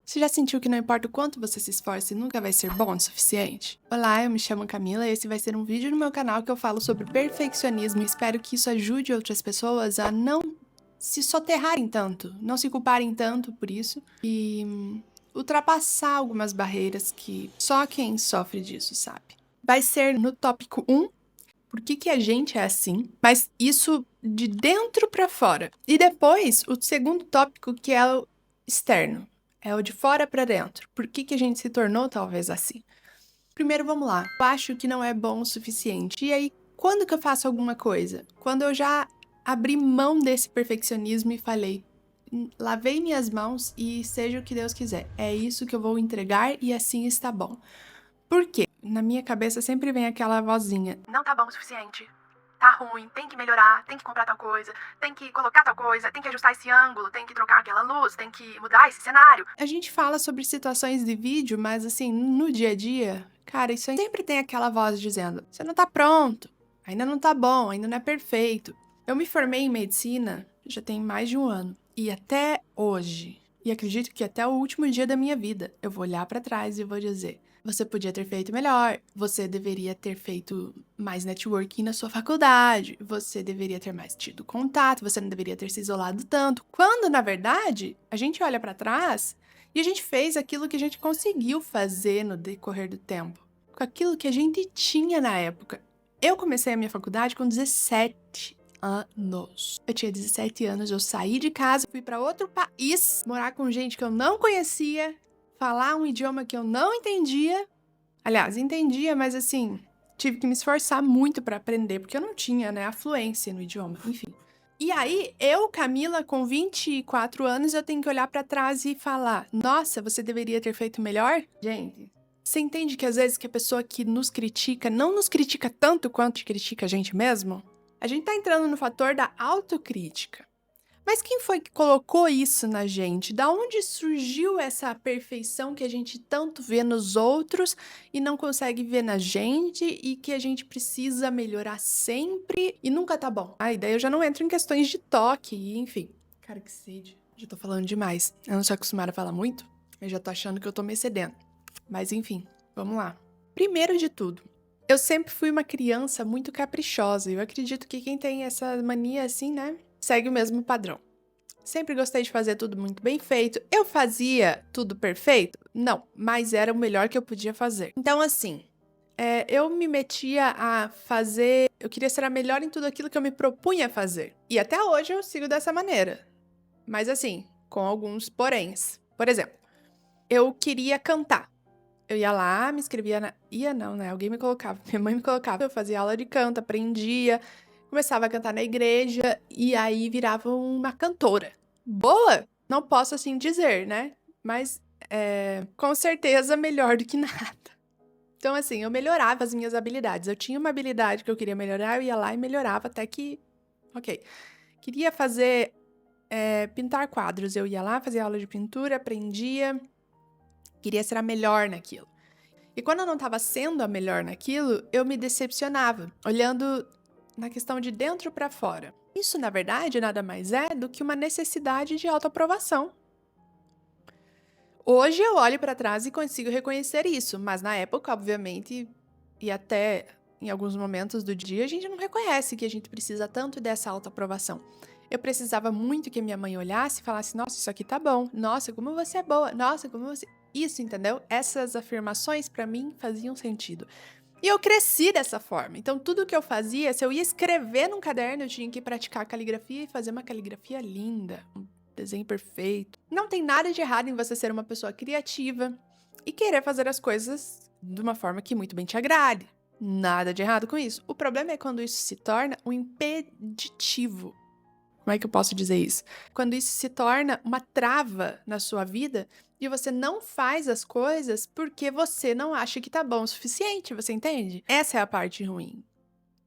Você já sentiu que não importa o quanto você se esforce, nunca vai ser bom o suficiente? Olá, eu me chamo Camila e esse vai ser um vídeo no meu canal que eu falo sobre perfeccionismo e espero que isso ajude outras pessoas a não se soterrarem tanto, não se culparem tanto por isso e ultrapassar algumas barreiras que só quem sofre disso sabe. Vai ser no tópico 1, por que a gente é assim, mas isso de dentro pra fora. E depois, o segundo tópico que é o externo. É o de fora pra dentro. Por que a gente se tornou talvez assim? Primeiro, vamos lá. Eu acho que não é bom o suficiente. E aí, quando que eu faço alguma coisa? Quando eu já abri mão desse perfeccionismo e falei, lavei minhas mãos e seja o que Deus quiser. É isso que eu vou entregar e assim está bom. Por quê? Na minha cabeça sempre vem aquela vozinha. Não tá bom o suficiente. Tá ruim, tem que melhorar, tem que comprar tal coisa, tem que colocar tal coisa, tem que ajustar esse ângulo, tem que trocar aquela luz, tem que mudar esse cenário. A gente fala sobre situações de vídeo, mas assim, no dia a dia, cara, isso aí sempre tem aquela voz dizendo: você não tá pronto, ainda não tá bom, ainda não é perfeito. Eu me formei em medicina já tem mais de um ano e até hoje, e acredito que até o último dia da minha vida, eu vou olhar pra trás e vou dizer: você podia ter feito melhor, você deveria ter feito mais networking na sua faculdade, você deveria ter mais tido contato, você não deveria ter se isolado tanto. Quando, na verdade, a gente olha pra trás e a gente fez aquilo que a gente conseguiu fazer no decorrer do tempo, com aquilo que a gente tinha na época. Eu comecei a minha faculdade com 17 anos. Eu tinha 17 anos, eu saí de casa, fui pra outro país, morar com gente que eu não conhecia, falar um idioma que eu não entendia. Aliás, entendia, mas assim, tive que me esforçar muito pra aprender, porque eu não tinha, né, a fluência no idioma, enfim. E aí, eu, Camila, com 24 anos, eu tenho que olhar pra trás e falar: nossa, você deveria ter feito melhor? Gente, você entende que às vezes que a pessoa que nos critica não nos critica tanto quanto critica a gente mesmo? A gente tá entrando no fator da autocrítica. Mas quem foi que colocou isso na gente? Da onde surgiu essa perfeição que a gente tanto vê nos outros e não consegue ver na gente e que a gente precisa melhorar sempre e nunca tá bom? Aí daí eu já não entro em questões de toque e enfim. Cara, que sede. Já tô falando demais. Eu não sou acostumada a falar muito, eu já tô achando que eu tô me excedendo. Mas enfim, vamos lá. Primeiro de tudo, eu sempre fui uma criança muito caprichosa e eu acredito que quem tem essa mania assim, né, segue o mesmo padrão. Sempre gostei de fazer tudo muito bem feito. Eu fazia tudo perfeito? Não, mas era o melhor que eu podia fazer. Então, assim, eu me metia a fazer. Eu queria ser a melhor em tudo aquilo que eu me propunha a fazer. E até hoje eu sigo dessa maneira. Mas, assim, com alguns poréns. Por exemplo, eu queria cantar. Eu ia lá, me inscrevia na. Ia não, né? Alguém me colocava. Minha mãe me colocava. Eu fazia aula de canto, aprendia. Começava a cantar na igreja e aí virava uma cantora. Boa? Não posso assim dizer, né? Mas com certeza melhor do que nada. Então, assim, eu melhorava as minhas habilidades. Eu tinha uma habilidade que eu queria melhorar, eu ia lá e melhorava até que. Ok. Queria fazer. Pintar quadros. Eu ia lá, fazia aula de pintura, aprendia. Queria ser a melhor naquilo. E quando eu não estava sendo a melhor naquilo, eu me decepcionava, olhando na questão de dentro para fora. Isso, na verdade, nada mais é do que uma necessidade de autoaprovação. Hoje eu olho para trás e consigo reconhecer isso, mas na época, obviamente, e até em alguns momentos do dia, a gente não reconhece que a gente precisa tanto dessa autoaprovação. Eu precisava muito que minha mãe olhasse e falasse: nossa, isso aqui tá bom. Nossa, como você é boa. Nossa, como você. Isso, entendeu? Essas afirmações para mim faziam sentido. E eu cresci dessa forma. Então, tudo que eu fazia, se eu ia escrever num caderno, eu tinha que praticar caligrafia e fazer uma caligrafia linda, um desenho perfeito. Não tem nada de errado em você ser uma pessoa criativa e querer fazer as coisas de uma forma que muito bem te agrade. Nada de errado com isso. O problema é quando isso se torna um impeditivo. Como é que eu posso dizer isso? Quando isso se torna uma trava na sua vida e você não faz as coisas porque você não acha que tá bom o suficiente, você entende? Essa é a parte ruim.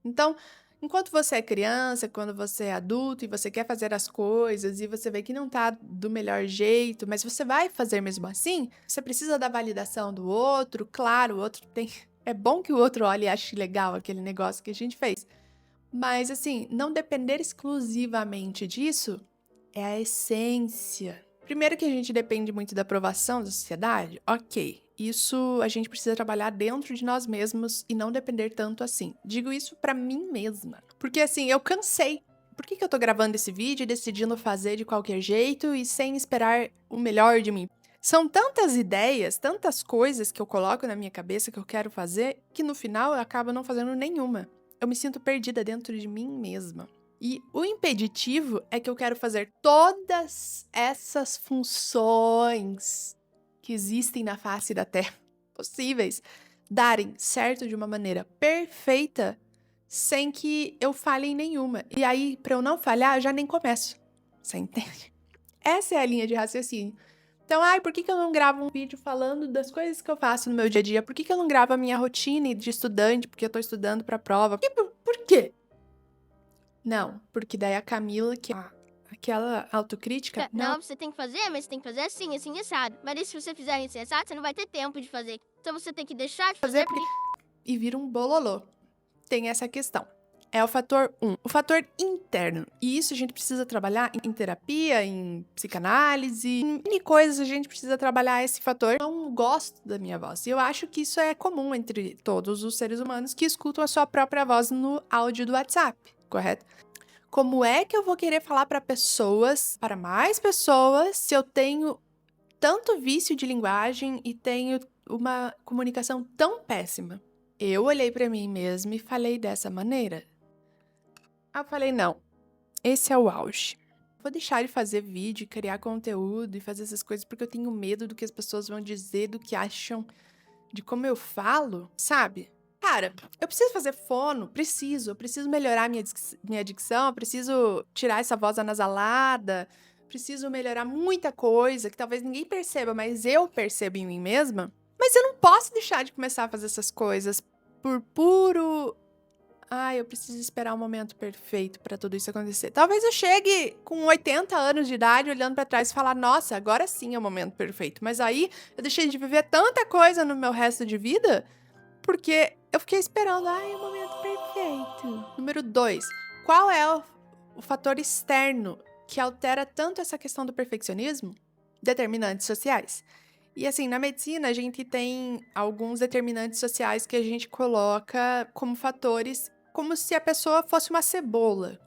Então, enquanto você é criança, quando você é adulto e você quer fazer as coisas e você vê que não tá do melhor jeito, mas você vai fazer mesmo assim, você precisa da validação do outro. Claro, o outro tem. É bom que o outro olhe e ache legal aquele negócio que a gente fez. Mas, assim, não depender exclusivamente disso é a essência. Primeiro que a gente depende muito da aprovação da sociedade, ok. Isso a gente precisa trabalhar dentro de nós mesmos e não depender tanto assim. Digo isso pra mim mesma. Porque assim, eu cansei. Por que eu tô gravando esse vídeo e decidindo fazer de qualquer jeito e sem esperar o melhor de mim? São tantas ideias, tantas coisas que eu coloco na minha cabeça que eu quero fazer, que no final eu acabo não fazendo nenhuma. Eu me sinto perdida dentro de mim mesma. E o impeditivo é que eu quero fazer todas essas funções que existem na face da Terra possíveis darem certo de uma maneira perfeita sem que eu falhe em nenhuma. E aí, pra eu não falhar, eu já nem começo. Você entende? Essa é a linha de raciocínio. Então, por que eu não gravo um vídeo falando das coisas que eu faço no meu dia a dia? Por que eu não gravo a minha rotina de estudante, porque eu tô estudando pra prova? Por quê? Não, porque daí a Camila, que é aquela autocrítica, Não, você tem que fazer, mas você tem que fazer assim, assim, assado. Mas aí, se você fizer assim, assado, você não vai ter tempo de fazer. Então você tem que deixar de fazer porque... e vira um bololô. Tem essa questão. É o fator 1, o fator interno. E isso a gente precisa trabalhar em terapia, em psicanálise, em coisas a gente precisa trabalhar esse fator. Eu não gosto da minha voz. E eu acho que isso é comum entre todos os seres humanos que escutam a sua própria voz no áudio do WhatsApp, correto? Como é que eu vou querer falar para pessoas, para mais pessoas, se eu tenho tanto vício de linguagem e tenho uma comunicação tão péssima? Eu olhei para mim mesma e falei dessa maneira. Eu falei, não, esse é o auge. Vou deixar de fazer vídeo, criar conteúdo e fazer essas coisas porque eu tenho medo do que as pessoas vão dizer, do que acham de como eu falo, sabe? Cara, eu preciso fazer fono, eu preciso melhorar minha dicção, eu preciso tirar essa voz anasalada, preciso melhorar muita coisa que talvez ninguém perceba, mas eu percebo em mim mesma. Mas eu não posso deixar de começar a fazer essas coisas por puro... eu preciso esperar o momento perfeito pra tudo isso acontecer. Talvez eu chegue com 80 anos de idade, olhando pra trás e falar, nossa, agora sim é o momento perfeito. Mas aí eu deixei de viver tanta coisa no meu resto de vida, porque eu fiquei esperando, o momento perfeito. Número 2, qual é o fator externo que altera tanto essa questão do perfeccionismo? Determinantes sociais. E assim, na medicina a gente tem alguns determinantes sociais que a gente coloca como fatores, como se a pessoa fosse uma cebola,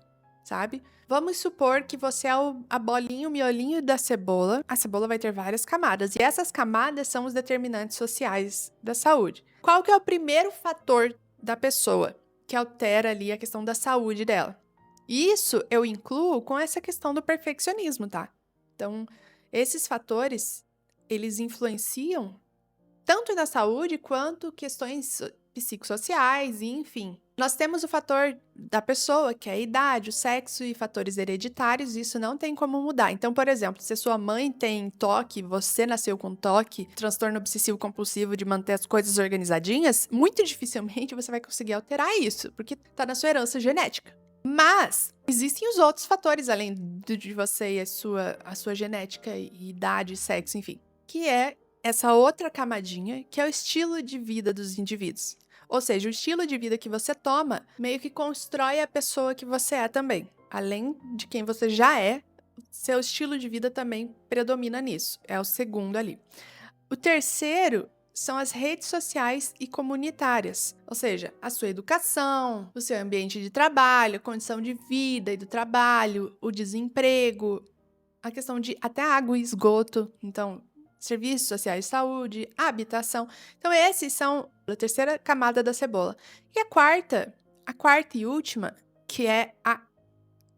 sabe? Vamos supor que você é a bolinha, o miolinho da cebola. A cebola vai ter várias camadas, e essas camadas são os determinantes sociais da saúde. Qual que é o primeiro fator da pessoa que altera ali a questão da saúde dela? Isso eu incluo com essa questão do perfeccionismo, tá? Então, esses fatores, eles influenciam tanto na saúde quanto questões psicossociais, e enfim. Nós temos o fator da pessoa, que é a idade, o sexo e fatores hereditários, e isso não tem como mudar. Então, por exemplo, se a sua mãe tem toque, você nasceu com toque, transtorno obsessivo compulsivo de manter as coisas organizadinhas, muito dificilmente você vai conseguir alterar isso, porque tá na sua herança genética. Mas existem os outros fatores, além de você e a sua genética, e idade, sexo, enfim, que é essa outra camadinha, que é o estilo de vida dos indivíduos. Ou seja, o estilo de vida que você toma meio que constrói a pessoa que você é também. Além de quem você já é, seu estilo de vida também predomina nisso. É o segundo ali. O terceiro são as redes sociais e comunitárias, ou seja, a sua educação, o seu ambiente de trabalho, a condição de vida e do trabalho, o desemprego, a questão de até água e esgoto, então serviços sociais de saúde, habitação. Então esses são a terceira camada da cebola. E a quarta e última, que é a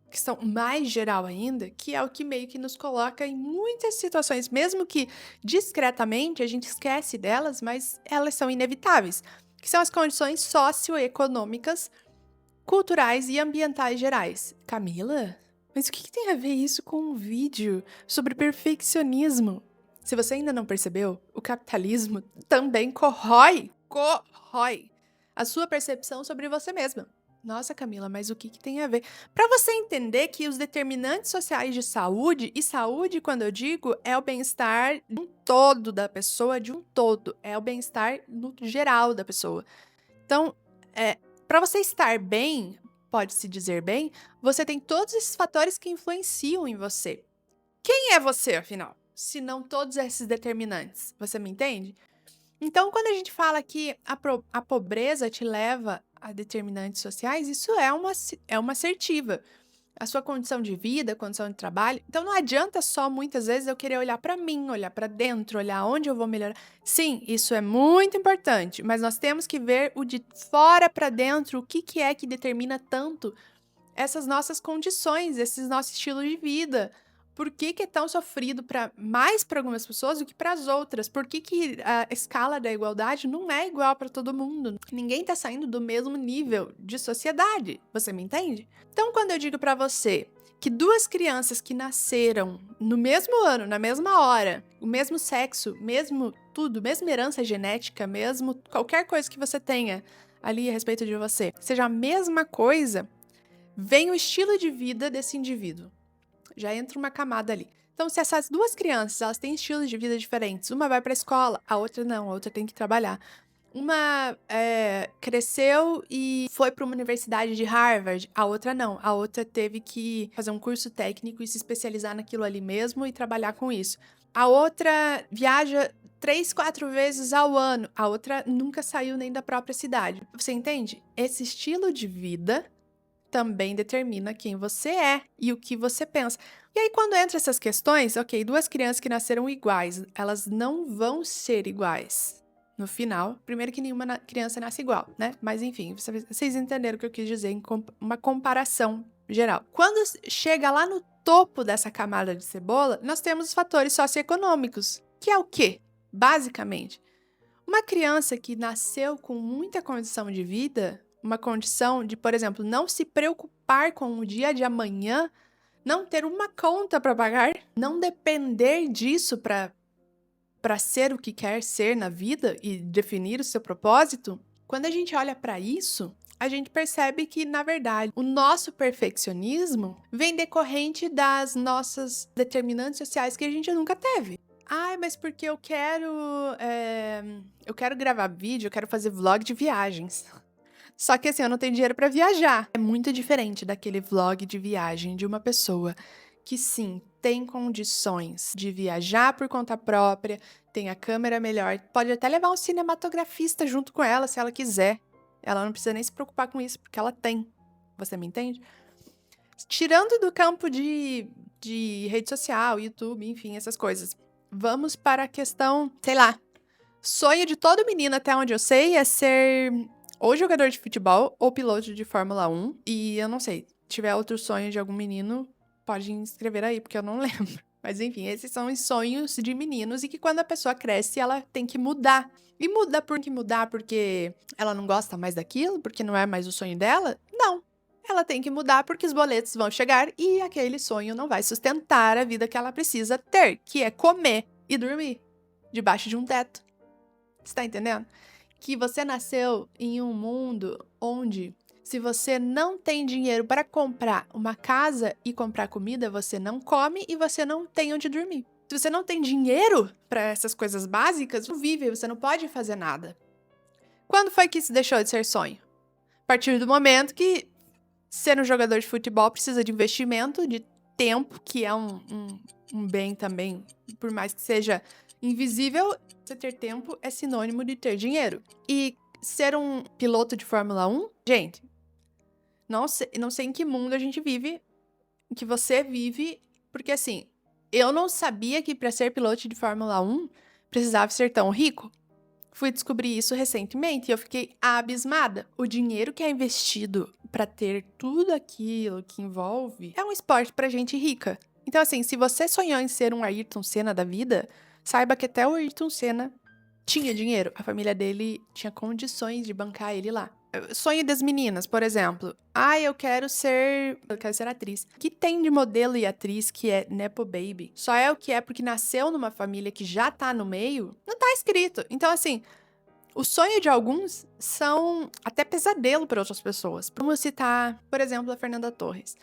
questão mais geral ainda, que é o que meio que nos coloca em muitas situações, mesmo que discretamente a gente esquece delas, mas elas são inevitáveis, que são as condições socioeconômicas, culturais e ambientais gerais. Camila, mas o que tem a ver isso com um vídeo sobre perfeccionismo? Se você ainda não percebeu, o capitalismo também corrói a sua percepção sobre você mesma. Nossa, Camila, mas o que tem a ver? Para você entender que os determinantes sociais de saúde, e saúde, quando eu digo, é o bem-estar de um todo da pessoa, de um todo, é o bem-estar no geral da pessoa. Então, para você estar bem, pode-se dizer bem, você tem todos esses fatores que influenciam em você, Quem é você, afinal? Se não todos esses determinantes. Você me entende? Então, quando a gente fala que a pobreza te leva a determinantes sociais, isso é uma assertiva. A sua condição de vida, condição de trabalho. Então, não adianta só, muitas vezes, eu querer olhar para mim, olhar para dentro, olhar onde eu vou melhorar. Sim, isso é muito importante, mas nós temos que ver o de fora para dentro, o que é que determina tanto essas nossas condições, esses nossos estilos de vida. Por que é tão sofrido mais para algumas pessoas do que para as outras? Por que a escala da igualdade não é igual para todo mundo? Ninguém está saindo do mesmo nível de sociedade. Você me entende? Então, quando eu digo para você que duas crianças que nasceram no mesmo ano, na mesma hora, o mesmo sexo, mesmo tudo, mesma herança genética, mesmo qualquer coisa que você tenha ali a respeito de você, seja a mesma coisa, vem o estilo de vida desse indivíduo. Já entra uma camada ali. Então, se essas duas crianças, elas têm estilos de vida diferentes, uma vai para a escola, a outra não, a outra tem que trabalhar. Uma cresceu e foi para uma universidade de Harvard, a outra não. A outra teve que fazer um curso técnico e se especializar naquilo ali mesmo e trabalhar com isso. A outra viaja 3, 4 vezes ao ano, a outra nunca saiu nem da própria cidade. Você entende? Esse estilo de vida também determina quem você é e o que você pensa. E aí, quando entra essas questões, ok, duas crianças que nasceram iguais, elas não vão ser iguais. No final, primeiro que nenhuma criança nasce igual, né? Mas enfim, vocês entenderam o que eu quis dizer em uma comparação geral. Quando chega lá no topo dessa camada de cebola, nós temos os fatores socioeconômicos, que é o quê? Basicamente, uma criança que nasceu com muita condição de vida, uma condição de, por exemplo, não se preocupar com o dia de amanhã, não ter uma conta para pagar, não depender disso para ser o que quer ser na vida e definir o seu propósito. Quando a gente olha para isso, a gente percebe que, na verdade, o nosso perfeccionismo vem decorrente das nossas determinantes sociais que a gente nunca teve. Ai, mas porque eu quero gravar vídeo, eu quero fazer vlog de viagens. Só que assim, eu não tenho dinheiro pra viajar. É muito diferente daquele vlog de viagem de uma pessoa que sim, tem condições de viajar por conta própria, tem a câmera melhor, pode até levar um cinematografista junto com ela se ela quiser. Ela não precisa nem se preocupar com isso, porque ela tem. Você me entende? Tirando do campo de rede social, YouTube, enfim, essas coisas. Vamos para a questão, sei lá, sonho de todo menino, até onde eu sei, é ser ou jogador de futebol ou piloto de Fórmula 1. E eu não sei, se tiver outro sonho de algum menino, pode escrever aí, porque eu não lembro. Mas enfim, esses são os sonhos de meninos e que quando a pessoa cresce, ela tem que mudar. E muda por que mudar porque ela não gosta mais daquilo, porque não é mais o sonho dela? Não. Ela tem que mudar porque os boletos vão chegar e aquele sonho não vai sustentar a vida que ela precisa ter, que é comer e dormir debaixo de um teto. Você tá entendendo? Que você nasceu em um mundo onde, se você não tem dinheiro para comprar uma casa e comprar comida, você não come e você não tem onde dormir. Se você não tem dinheiro para essas coisas básicas, não vive, você não pode fazer nada. Quando foi que isso deixou de ser sonho? A partir do momento que ser um jogador de futebol precisa de investimento, de tempo, que é um bem também, por mais que seja invisível, você ter tempo é sinônimo de ter dinheiro. E ser um piloto de Fórmula 1, gente, não sei em que mundo a gente vive, em que você vive, porque assim, eu não sabia que para ser piloto de Fórmula 1 precisava ser tão rico. Fui descobrir isso recentemente e eu fiquei abismada. O dinheiro que é investido para ter tudo aquilo que envolve é um esporte pra gente rica. Então assim, se você sonhou em ser um Ayrton Senna da vida, saiba que até o Ayrton Senna tinha dinheiro. A família dele tinha condições de bancar ele lá. Sonho das meninas, por exemplo. Eu quero ser atriz. O que tem de modelo e atriz que é Nepo Baby? Só é o que é porque nasceu numa família que já tá no meio? Não tá escrito. Então, assim, o sonho de alguns são até pesadelo para outras pessoas. Vamos citar, por exemplo, a Fernanda Torres.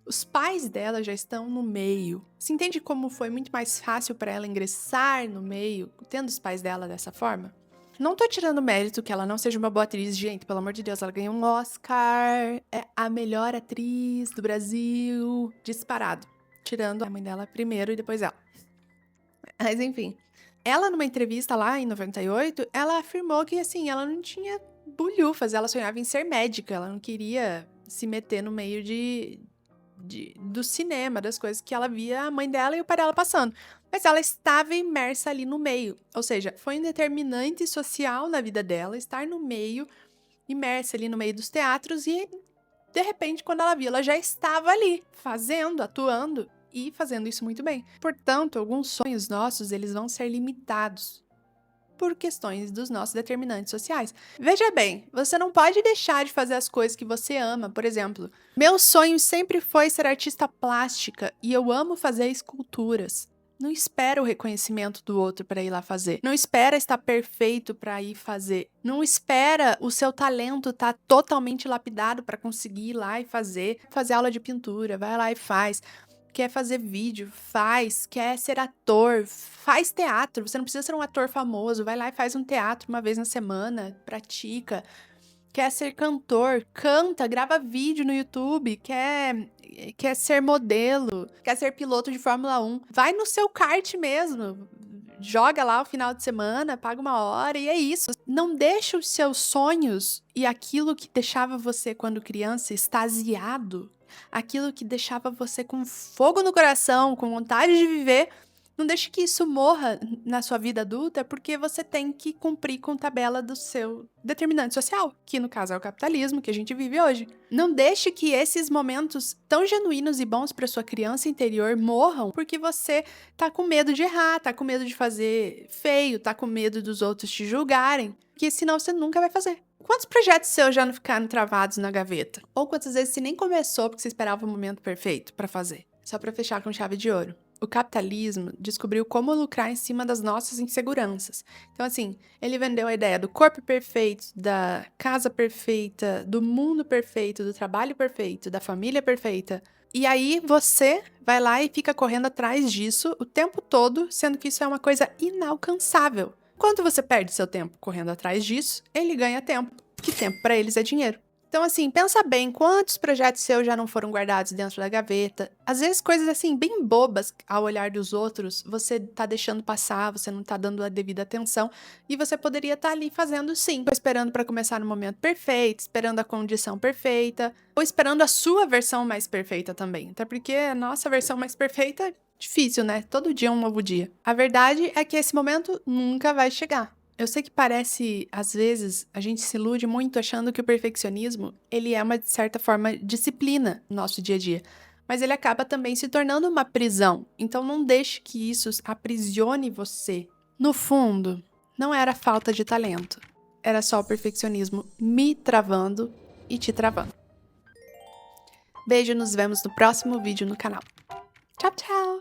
Os pais dela já estão no meio. Você entende como foi muito mais fácil para ela ingressar no meio, tendo os pais dela dessa forma? Não tô tirando mérito que ela não seja uma boa atriz. Gente, pelo amor de Deus, ela ganhou um Oscar. É a melhor atriz do Brasil, disparado. tirando a mãe dela primeiro e depois ela. Mas enfim, ela numa entrevista lá em 98, ela afirmou que assim, ela não tinha bulhufas, ela sonhava em ser médica, ela não queria se meter no meio do cinema, das coisas que ela via a mãe dela e o pai dela passando. Mas ela estava imersa ali no meio, ou seja, foi um determinante social na vida dela estar no meio, imersa ali no meio dos teatros e de repente, quando ela viu, ela já estava ali, fazendo, atuando e fazendo isso muito bem. Portanto, alguns sonhos nossos, eles vão ser limitados por questões dos nossos determinantes sociais. Veja bem, você não pode deixar de fazer as coisas que você ama. Por exemplo, meu sonho sempre foi ser artista plástica e eu amo fazer esculturas. Não espera o reconhecimento do outro para ir lá fazer. Não espera estar perfeito para ir fazer. Não espera o seu talento estar totalmente lapidado para conseguir ir lá e fazer. Fazer aula de pintura, vai lá e faz. Quer fazer vídeo, faz. Quer ser ator, faz teatro. Você não precisa ser um ator famoso, vai lá e faz um teatro uma vez na semana, pratica. Quer ser cantor, canta, grava vídeo no YouTube, quer ser modelo, quer ser piloto de Fórmula 1. Vai no seu kart mesmo, joga lá o final de semana, paga uma hora e é isso. Não deixa os seus sonhos e aquilo que deixava você quando criança extasiado, aquilo que deixava você com fogo no coração, com vontade de viver, não deixe que isso morra na sua vida adulta, porque você tem que cumprir com a tabela do seu determinante social, que no caso é o capitalismo que a gente vive hoje. Não deixe que esses momentos tão genuínos e bons para sua criança interior morram, porque você tá com medo de errar, tá com medo de fazer feio, tá com medo dos outros te julgarem, porque senão você nunca vai fazer. Quantos projetos seus já não ficaram travados na gaveta? Ou quantas vezes você nem começou porque você esperava o momento perfeito para fazer? Só para fechar com chave de ouro. O capitalismo descobriu como lucrar em cima das nossas inseguranças. Então, assim, ele vendeu a ideia do corpo perfeito, da casa perfeita, do mundo perfeito, do trabalho perfeito, da família perfeita. E aí você vai lá e fica correndo atrás disso o tempo todo, sendo que isso é uma coisa inalcançável. Quando você perde seu tempo correndo atrás disso, ele ganha tempo, que tempo para eles é dinheiro. Então, assim, pensa bem, quantos projetos seus já não foram guardados dentro da gaveta? Às vezes, coisas assim, bem bobas ao olhar dos outros, você tá deixando passar, você não tá dando a devida atenção, e você poderia estar ali fazendo sim, esperando para começar no momento perfeito, esperando a condição perfeita, ou esperando a sua versão mais perfeita também. Até porque a nossa versão mais perfeita é difícil, né? Todo dia é um novo dia. A verdade é que esse momento nunca vai chegar. Eu sei que parece, às vezes, a gente se ilude muito achando que o perfeccionismo, ele é uma, de certa forma, disciplina no nosso dia a dia. Mas ele acaba também se tornando uma prisão. Então não deixe que isso aprisione você. No fundo, não era falta de talento. Era só o perfeccionismo me travando e te travando. Beijo, nos vemos no próximo vídeo no canal. Tchau, tchau!